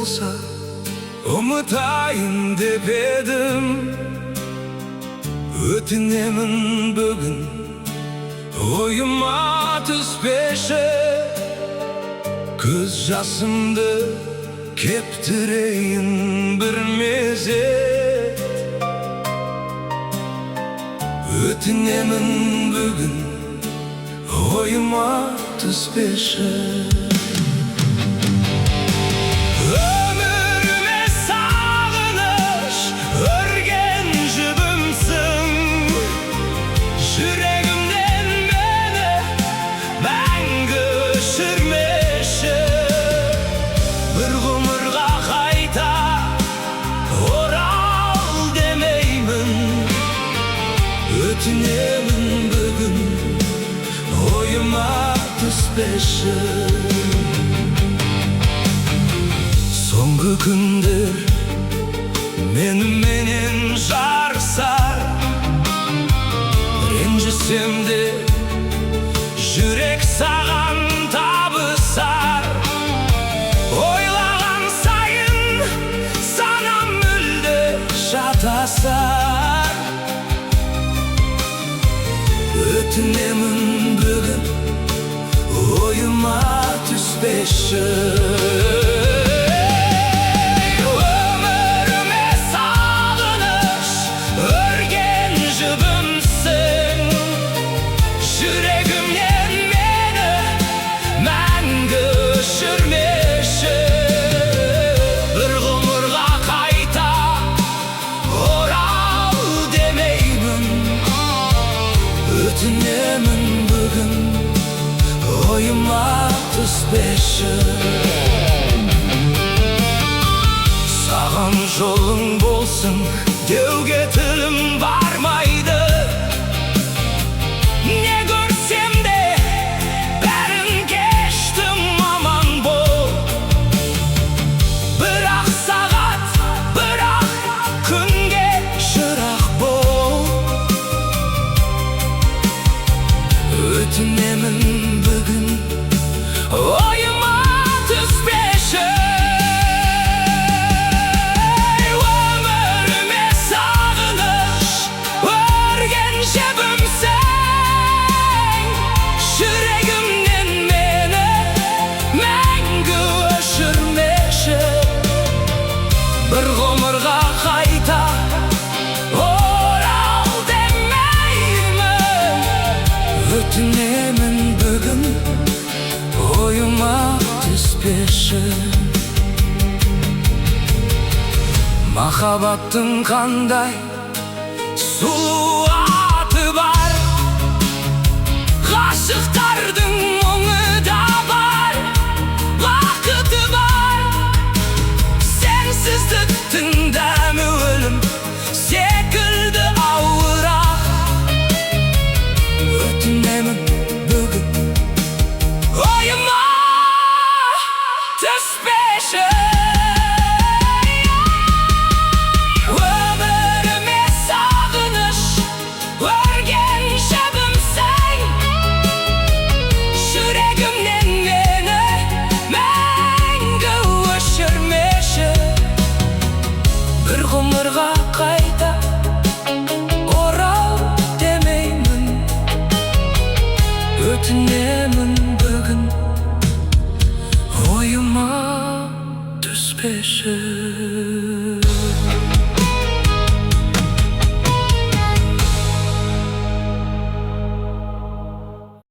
болса ұмытайын деп едім. Өтінемін бүгін ойыма түспеші, көз жасымды кептірейін бір мезет. Өтінемін бүгін ойыма түспеші. Өміріме сағыныш өрген жібімсің, жүрегімнен мені мәңгі өшірмеші. Bir ғұмырға қайта орал демеймін. Өтінемін бүгін ойыма түспеші. Соңғы күндер меніменен жарысар, ренжісем де жүрек саған табысар. Ойлаған сайын санам мүлде шатасар. Өтінемін бүгін ойыма түспеші. Өміріме сағыныш өрген жібімсің, жүрегімнен мені мәңгі өшірмеші. Bir ғұмырға қайта орал демеймін. Өтінемін бүгін ойыма түспеші. Саған жолың болсын деуге тілім бармайды. Не көрсем де бәрін кештім, аман бол. Бірақ сағат, бірақ күнге шырақ бол. Өтінемін бүгін ойыма түспеші. Өміріме сағыныш өрген жібімсің, жүрегімнен мені мәңгі өшірмеші. Bir ғұмырға қайта орал демеймін. Өтінемін бүгін ойыма түспеші. Махаббаттың қандай сұлу аты бар, ғашықтардың мұңы да бар, бақыты бар. Сенсіздіктің дәмі өлім секілді ауырақ. Өтінемін бүгін ойыма түспеші. Өміріме сағыныш өрген жібімсің, жүрегімнен мені мәңгі өшірмеші. Bir ғұмырға қайта орал демеймін. Өтінемін бүгін ойыма түспеші.